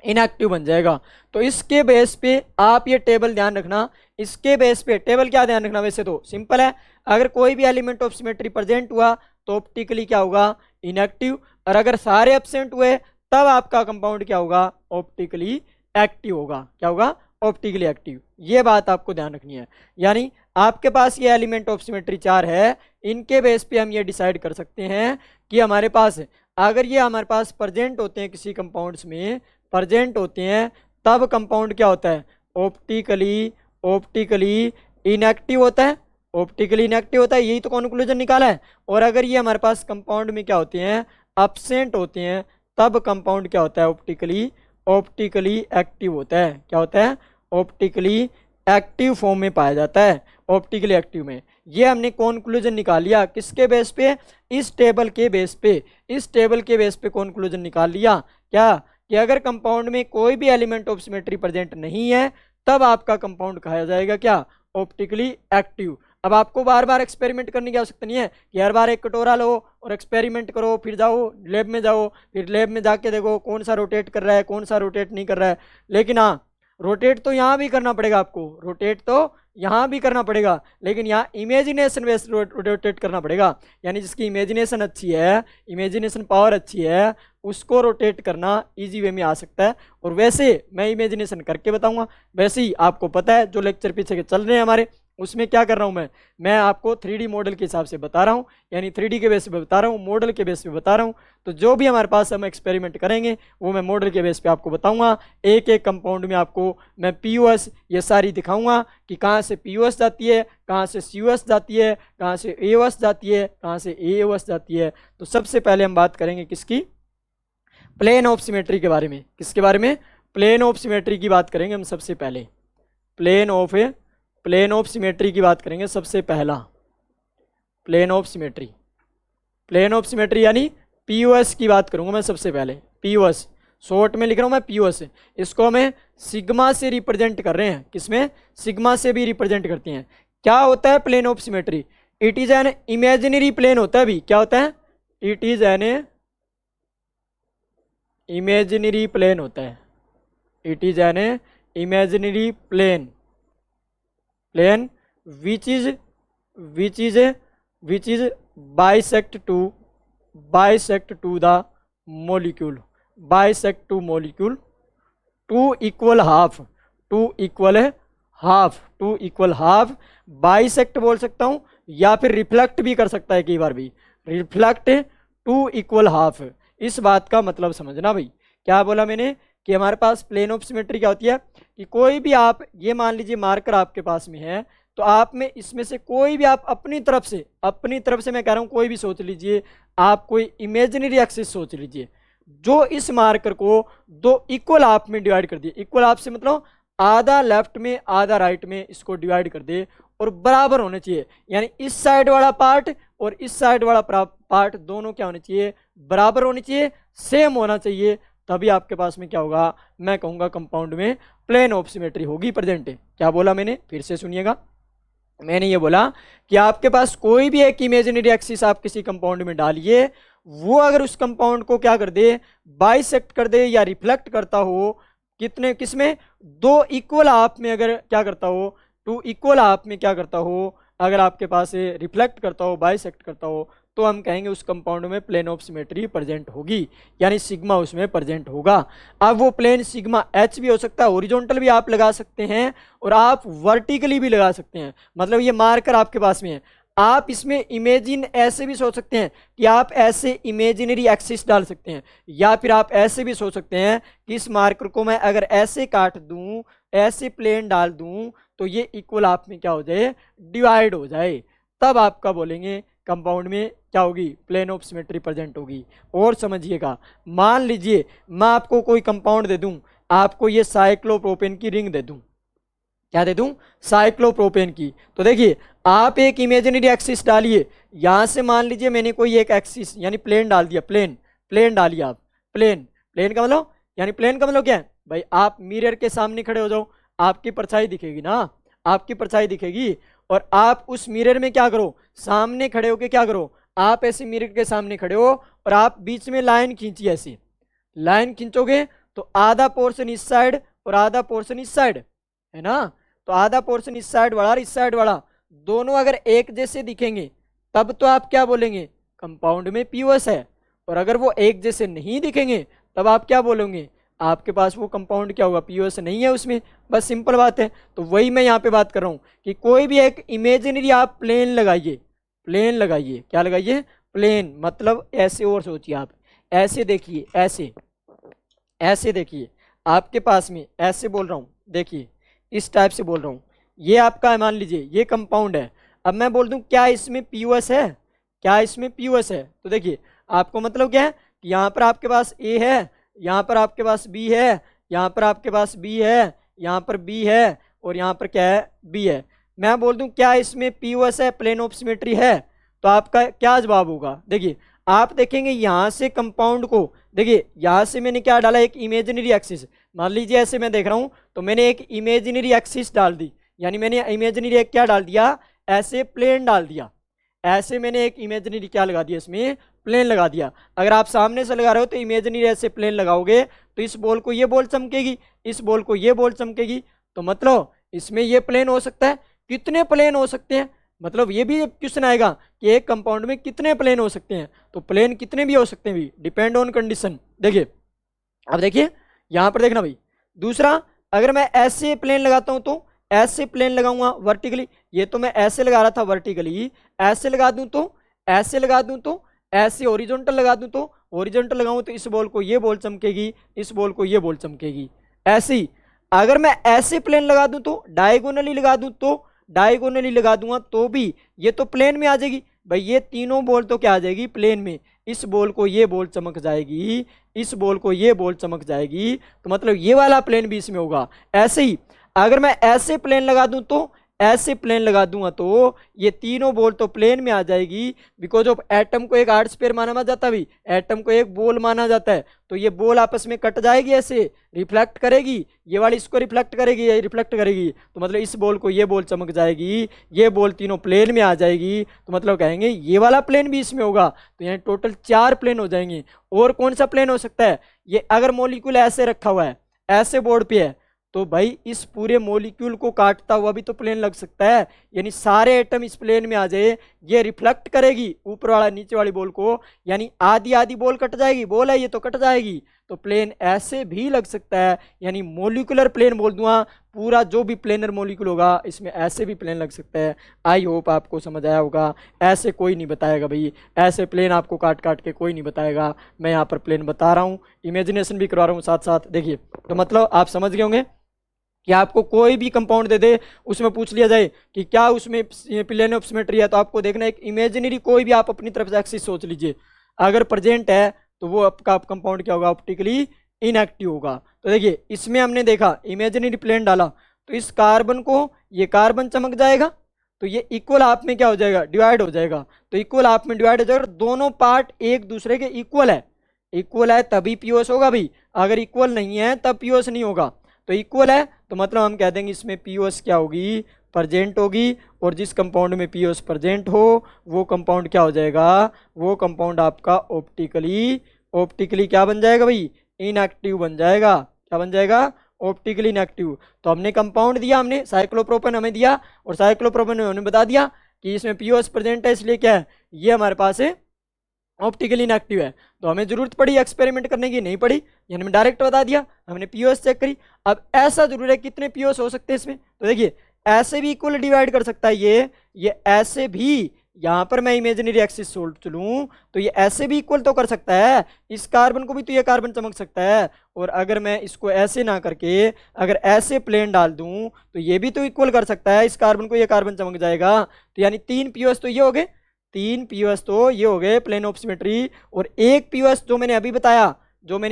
इनएक्टिव बन जाएगा। तो इसके बेस पे आप ये टेबल ध्यान रखना, इसके बेस पे टेबल क्या ध्यान रखना, वैसे तो सिंपल है, अगर कोई भी एलिमेंट ऑफ सिमेट्री प्रेजेंट हुआ तो ऑप्टिकली क्या होगा, इनएक्टिव, और अगर सारे एब्सेंट हुए तब आपका कंपाउंड क्या होगा, ऑप्टिकली एक्टिव होगा। क्या होगा, ऑप्टिकली एक्टिव। ये बात आपको ध्यान रखनी है। यानी आपके पास ये एलिमेंट ऑफ सिमेट्री 4 है, इनके बेस पे हम ये डिसाइड कर सकते हैं कि हमारे पास अगर ये हमारे पास प्रेजेंट होते हैं, किसी कंपाउंड्स में प्रेजेंट होते हैं, तब कंपाउंड क्या होता है, ऑप्टिकली इनएक्टिव होता है, ऑप्टिकली इनएक्टिव होता है, यही तो कंक्लूजन निकाला है। और अगर ये हमारे पास कंपाउंड में क्या होते हैं, अब्सेंट होते हैं, तब कंपाउंड क्या होता है, ऑप्टिकली एक्टिव होता है। क्या होता है, ऑप्टिकली एक्टिव फॉर्म में पाया जाता है, ऑप्टिकली एक्टिव में। ये हमने कंक्लूजन निकाल लिया, किसके बेस पे, इस टेबल के बेस पे, इस टेबल के बेस पे कंक्लूजन निकाल लिया। क्या कि अगर कंपाउंड में कोई भी एलिमेंट ऑफ सिमेट्री प्रेजेंट नहीं है, तब आपका कंपाउंड कहा जाएगा क्या, ऑप्टिकली एक्टिव। अब आपको बार बार एक्सपेरिमेंट करने की आवश्यकता नहीं है कि हर बार एक कटोरा लो और एक्सपेरिमेंट करो, फिर जाओ लैब में जाओ, फिर लैब में जाके देखो कौन सा रोटेट कर रहा है, कौन सा रोटेट नहीं कर रहा है। लेकिन हाँ, रोटेट तो यहाँ भी करना पड़ेगा आपको, रोटेट तो यहाँ भी करना पड़ेगा, लेकिन यहाँ इमेजिनेशन बेस्ड रोटेट करना पड़ेगा। यानी जिसकी इमेजिनेशन अच्छी है, इमेजिनेशन पावर अच्छी है, उसको रोटेट करना इजी वे में आ सकता है। और वैसे मैं इमेजिनेशन करके बताऊंगा, वैसे ही आपको पता है जो लेक्चर पीछे के चल रहे हैं हमारे, उसमें क्या कर रहा हूँ मैं आपको 3D मॉडल के हिसाब से बता रहा हूँ, यानी 3D के बेस पे बता रहा हूँ, मॉडल के बेस पे बता रहा हूँ। तो जो भी हमारे पास हम एक्सपेरिमेंट करेंगे वो मैं मॉडल के बेस पे आपको बताऊंगा। एक एक कंपाउंड में आपको मैं POS ये सारी दिखाऊंगा कि कहाँ से POS जाती है, कहाँ से COS जाती है, कहाँ से AOS जाती है, कहाँ से AOS जाती है। तो सबसे पहले हम बात करेंगे किसकी, प्लेन ऑफ सिमेट्री के बारे में। किसके बारे में, प्लेन ऑफ सिमेट्री की बात करेंगे हम सबसे पहले। प्लेन ऑफ सिमेट्री की बात करेंगे सबसे पहला। प्लेन ऑफ सिमेट्री यानी पीओएस की बात करूंगा मैं सबसे पहले। पीओएस शॉर्ट में लिख रहा हूं मैं पीओएस, इसको हमें सिग्मा से रिप्रेजेंट कर रहे हैं। किसमें? सिग्मा से भी रिप्रेजेंट करते हैं। क्या होता है plane of symmetry? It is an imaginary plane होता है भी। क्या होता है? It is an imaginary plane होता है। It is an imaginary plane which is bisect to the molecule, to equal half. Bisect बोल सकता हूं या फिर रिफ्लेक्ट भी कर सकता है कई बार भी, रिफ्लेक्ट टू इक्वल हाफ। इस बात का मतलब समझना भाई। क्या बोला मैंने? कि हमारे पास प्लेन ऑफ सिमेट्री क्या होती है कि कोई भी आप, ये मान लीजिए मार्कर आपके पास में है, तो आप में इसमें से कोई भी आप अपनी तरफ से मैं कह रहा हूं कोई भी सोच लीजिए, आप कोई इमेजिनरी एक्सिस सोच लीजिए जो इस मार्कर को दो इक्वल हाफ में डिवाइड कर दिए। इक्वल हाफ से मतलब आधा लेफ्ट में आधा राइट में इसको डिवाइड कर दे और बराबर होने चाहिए। यानी इस साइड वाला पार्ट और इस साइड वाला पार्ट दोनों क्या होने चाहिए? बराबर होने चाहिए, सेम होना चाहिए। तभी आपके पास में क्या होगा? मैं कहूंगा कंपाउंड में प्लेन ऑफ सिमेट्री होगी प्रेजेंट। क्या बोला मैंने? फिर से सुनिएगा। मैंने ये बोला कि आपके पास कोई भी एक इमेजिनरी एक्सिस आप किसी कंपाउंड में डालिए, वो अगर उस कंपाउंड को क्या कर दे? बाइसेक्ट कर दे या रिफ्लेक्ट करता हो किसमें? दो इक्वल हाफ में अगर क्या करता हो? टू इक्वल हाफ में क्या करता हो? अगर आपके पास रिफ्लेक्ट करता हो, बाइसेक्ट करता हो, तो हम कहेंगे उस कंपाउंड में प्लेन ऑफ सिमेट्री प्रेजेंट होगी, यानी सिग्मा उसमें प्रेजेंट होगा। अब वो प्लेन सिग्मा एच भी हो सकता है, हॉरिजॉन्टल भी आप लगा सकते हैं और आप वर्टिकली भी लगा सकते हैं। मतलब ये मार्कर आपके पास में है, आप इसमें इमेजिन ऐसे भी सोच सकते हैं कि आप ऐसे इमेजिनरी एक्सिस डाल सकते हैं, या फिर आप ऐसे भी सोच सकते हैं कि इस मार्कर को मैं अगर ऐसे काट दूं, ऐसे प्लेन डाल दूं, तो ये इक्वल हाफ में क्या हो जाए? डिवाइड हो जाए। तब आपका बोलेंगे कंपाउंड में क्या होगी? प्लेन ऑफ सिमेट्री प्रेजेंट होगी। और समझिएगा, मान लीजिए मैं आपको कोई कंपाउंड दे दूं, आपको ये साइक्लोप्रोपेन की रिंग दे दूं। क्या दे दूं? साइक्लोप्रोपेन की। तो देखिए आप एक इमेजिनरी एक्सिस डालिए, यहां से मान लीजिए मैंने कोई एक एक्सिस यानी प्लेन डाल दिया, प्लेन डालिए आप। प्लेन का मतलब यानी प्लेन का मतलब क्या है भाई? आप मिरर के सामने खड़े हो जाओ, आपकी परछाई दिखेगी ना, आपकी परछाई दिखेगी, और आप उस मिरर में क्या करो? सामने खड़े होके क्या करो? आप ऐसे मिरर के सामने खड़े हो और आप बीच में लाइन खींचिए। ऐसी लाइन खींचोगे तो आधा पोर्शन इस साइड और आधा पोर्शन इस साइड, है ना? तो आधा पोर्शन इस साइड वाला और इस साइड वाला दोनों अगर एक जैसे दिखेंगे तब तो आप क्या बोलेंगे? कंपाउंड में पीओएस है। और अगर वो एक जैसे नहीं दिखेंगे तब आप क्या बोलेंगे? आपके पास वो कंपाउंड क्या होगा? पीओएस नहीं है उसमें। बस सिंपल बात है। तो वही मैं यहाँ पे बात कर रहा हूँ कि कोई भी एक इमेजिनरी आप प्लेन लगाइए, क्या लगाइए? प्लेन। मतलब ऐसे और सोचिए आप, ऐसे देखिए, ऐसे देखिए आपके पास में, ऐसे बोल रहा हूँ, देखिए इस टाइप से बोल रहा हूँ। ये आपका मान लीजिए ये कंपाउंड है। अब मैं बोल दूं क्या इसमें पीओएस है? तो देखिए आपको मतलब क्या है कि यहाँ पर आपके पास ए है, यहाँ पर आपके पास बी है, यहाँ पर आपके पास बी है, यहाँ पर बी है, और यहाँ पर क्या है? बी है। मैं बोल दूं क्या इसमें पीओएस है, प्लेन ऑफ सिमेट्री है? तो आपका क्या जवाब होगा? देखिए आप देखेंगे यहाँ से कंपाउंड को, देखिए यहाँ से मैंने क्या डाला? एक इमेजिनरी एक्सिस। मान लीजिए ऐसे मैं देख रहा हूँ तो मैंने एक इमेजिनरी एक्सिस डाल दी, यानी मैंने इमेजिनरी एक क्या डाल दिया? ऐसे प्लेन डाल दिया। ऐसे मैंने एक इमेजिनरी क्या लगा दिया? इसमें प्लेन लगा दिया। अगर आप सामने से लगा रहे हो तो इमेजिनरी ऐसे प्लेन लगाओगे तो इस बॉल को ये बॉल चमकेगी, इस बॉल को ये बॉल चमकेगी। तो मतलब इसमें ये प्लेन हो सकता है। कितने प्लेन हो सकते हैं? मतलब ये भी क्वेश्चन आएगा कि एक कंपाउंड में कितने प्लेन हो सकते हैं। तो प्लेन कितने भी हो सकते हैं भी, डिपेंड ऑन कंडीशन। देखिए अब देखिए यहाँ पर देखना भाई। दूसरा, अगर मैं ऐसे प्लेन लगाता हूँ तो ऐसे प्लेन लगाऊंगा वर्टिकली, ये तो मैं ऐसे लगा रहा था वर्टिकली, ऐसे लगा दूं तो ऐसे लगा दूं तो ऐसे हॉरिजॉन्टल लगा दूं तो हॉरिजॉन्टल लगाऊं तो इस बॉल को ये बॉल चमकेगी, इस बॉल को ये बॉल चमकेगी। ऐसे ही अगर मैं ऐसे प्लेन लगा दूं तो डायगोनली लगा दूं तो डायगोनली लगा दूंगा तो भी ये तो प्लेन में आ जाएगी भाई। ये तीनों बॉल तो क्या आ जाएगी? प्लेन में। इस बॉल को ये बॉल चमक जाएगी, इस बॉल को ये बॉल चमक जाएगी, तो मतलब ये वाला प्लेन भी इसमें होगा। ऐसे ही अगर मैं ऐसे प्लेन लगा दूं तो ऐसे प्लेन लगा दूंगा तो ये तीनों बॉल तो प्लेन में आ जाएगी, बिकॉज ऑफ एटम को एक आर्ट स्फीयर माना जाता है, भी एटम को एक बॉल माना जाता है। तो ये बॉल आपस में कट जाएगी, ऐसे रिफ्लेक्ट करेगी, ये वाली इसको रिफ्लेक्ट करेगी, ये रिफ्लेक्ट करेगी, तो मतलब इस बॉल को ये बॉल चमक जाएगी, ये बॉल तीनों प्लेन में आ जाएगी, तो मतलब कहेंगे ये वाला प्लेन भी इसमें होगा। तो यहाँ टोटल 4 प्लेन हो जाएंगे। और कौन सा प्लेन हो सकता है, ये अगर मॉलिक्यूल ऐसे रखा हुआ है, ऐसे बोर्ड पे है, तो भाई इस पूरे मॉलिक्यूल को काटता हुआ भी तो प्लेन लग सकता है, यानी सारे एटम इस प्लेन में आ जाए, ये रिफ्लेक्ट करेगी ऊपर वाला नीचे वाली बॉल को, यानी आधी आधी बॉल कट जाएगी, बॉल है ये तो कट जाएगी, तो प्लेन ऐसे भी लग सकता है, यानी मॉलिक्यूलर प्लेन बोल दूंगा, पूरा जो भी प्लेनर मॉलिक्यूल होगा इसमें ऐसे भी प्लेन लग सकता है। आई होप आपको समझ आया होगा। ऐसे कोई नहीं बताएगा भाई, ऐसे प्लेन आपको काट काट के कोई नहीं बताएगा, मैं यहाँ पर प्लेन बता रहा हूँ, इमेजिनेशन भी करवा रहा हूँ साथ साथ। देखिए तो मतलब आप समझ गए होंगे कि आपको कोई भी कंपाउंड दे दे, उसमें पूछ लिया जाए कि क्या उसमें प्लेन ऑफ सिमेट्री है, तो आपको देखना एक इमेजिनरी कोई भी आप अपनी तरफ से एक्सिस सोच लीजिए, अगर प्रेजेंट है तो वो आपका कंपाउंड क्या होगा, ऑप्टिकली इनएक्टिव होगा। तो देखिए इसमें हमने देखा इमेजिनरी प्लेन डाला, तो इस कार्बन को ये कार्बन चमक जाएगा, तो ये इक्वल हाफ में क्या हो जाएगा, डिवाइड हो जाएगा, तो इक्वल हाफ में डिवाइड हो जाएगा, दोनों पार्ट एक दूसरे के इक्वल है, इक्वल है तभी पीओएस होगा भाई, अगर इक्वल नहीं है तब पीओएस नहीं होगा। तो इक्वल है तो मतलब हम कह देंगे इसमें पीओएस क्या होगी, प्रेजेंट होगी, और जिस कंपाउंड में पीओएस प्रेजेंट हो वो कंपाउंड क्या हो जाएगा, वो कंपाउंड आपका ऑप्टिकली क्या बन जाएगा भाई, इनएक्टिव बन जाएगा। क्या बन जाएगा, ऑप्टिकली इनएक्टिव। तो हमने कंपाउंड दिया, हमने साइक्लोप्रोपेन हमें दिया, और साइक्लोप्रोपेन हमने बता दिया कि इसमें पीओएस प्रेजेंट है, इसलिए क्या है ये हमारे पास है ऑप्टिकली इनएक्टिव है। तो हमें जरूरत पड़ी एक्सपेरिमेंट करने की, नहीं पड़ी, यानी हमने डायरेक्ट बता दिया, हमने पीओएस चेक करी। अब ऐसा जरूर है कितने पीओएस हो सकते हैं इसमें, तो देखिए ऐसे भी इक्वल डिवाइड कर सकता है ये ऐसे भी, यहाँ पर मैं इमेजिनरी एक्सिस सोल्व चलूँ तो ये ऐसे भी इक्वल तो कर सकता है, इस कार्बन को भी तो ये कार्बन चमक सकता है, और अगर मैं इसको ऐसे ना करके अगर ऐसे प्लेन डाल दूं तो ये भी तो इक्वल कर सकता है, इस कार्बन को ये कार्बन चमक जाएगा। तो यानी 3 पीओएस तो ये हो गए, 3 पीओएस तो ये हो गए प्लेन ऑफ सिमेट्री, और एक पीओएस जो मैंने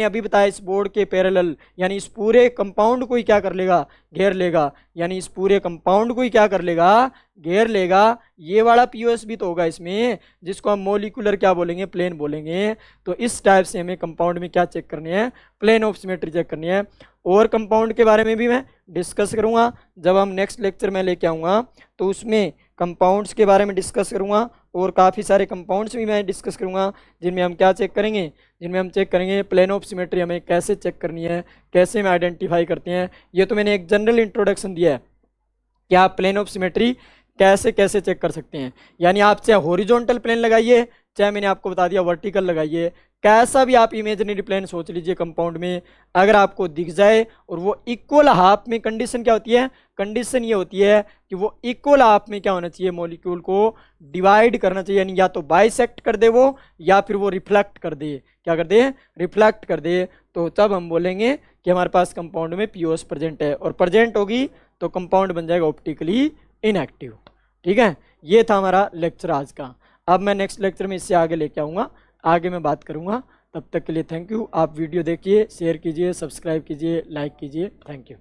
अभी बताया इस बोर्ड के पैरेलल, यानी इस पूरे कंपाउंड को ही क्या कर लेगा, घेर लेगा, यानी इस पूरे कंपाउंड को ही क्या कर लेगा, घेर लेगा। ये वाला पीओएस भी तो होगा इसमें, जिसको हम मॉलिक्यूलर क्या बोलेंगे, प्लेन बोलेंगे। तो इस टाइप से हमें कंपाउंड में क्या चेक करनी है, प्लेन ऑफ सिमेट्री चेक करनी है। और कंपाउंड के बारे में भी मैं डिस्कस करूंगा, जब हम नेक्स्ट लेक्चर में लेके आऊँगा तो उसमें कंपाउंड्स के बारे में डिस्कस करूंगा, और काफ़ी सारे कंपाउंड्स भी मैं डिस्कस करूंगा, जिनमें हम क्या चेक करेंगे, जिनमें हम चेक करेंगे प्लेन ऑफ सिमेट्री हमें कैसे चेक करनी है, कैसे हम आइडेंटिफाई करते हैं। ये तो मैंने एक जनरल इंट्रोडक्शन दिया है कि आप प्लेन ऑफ सिमेट्री कैसे कैसे चेक कर सकते हैं, यानी आप चाहे हॉरिजॉन्टल प्लेन लगाइए, चाहे मैंने आपको बता दिया वर्टिकल लगाइए, कैसा भी आप इमेजिनरी प्लेन सोच लीजिए कंपाउंड में, अगर आपको दिख जाए और वो इक्वल हाफ में, कंडीशन क्या होती है, कंडीशन ये होती है कि वो इक्वल हाफ में क्या होना चाहिए, मॉलिक्यूल को डिवाइड करना चाहिए, यानी या तो बाइसेक्ट कर दे वो, या फिर वो रिफ्लेक्ट कर दे, क्या कर दे, रिफ्लेक्ट कर दे। तो तब हम बोलेंगे कि हमारे पास कंपाउंड में पीओएस प्रेजेंट है, और प्रेजेंट होगी तो कंपाउंड बन जाएगा ऑप्टिकली इनएक्टिव। ठीक है, ये था हमारा लेक्चर आज का। अब मैं नेक्स्ट लेक्चर में इससे आगे लेके आऊँगा, आगे मैं बात करूँगा। तब तक के लिए थैंक यू। आप वीडियो देखिए, शेयर कीजिए, सब्सक्राइब कीजिए, लाइक कीजिए। Thank you.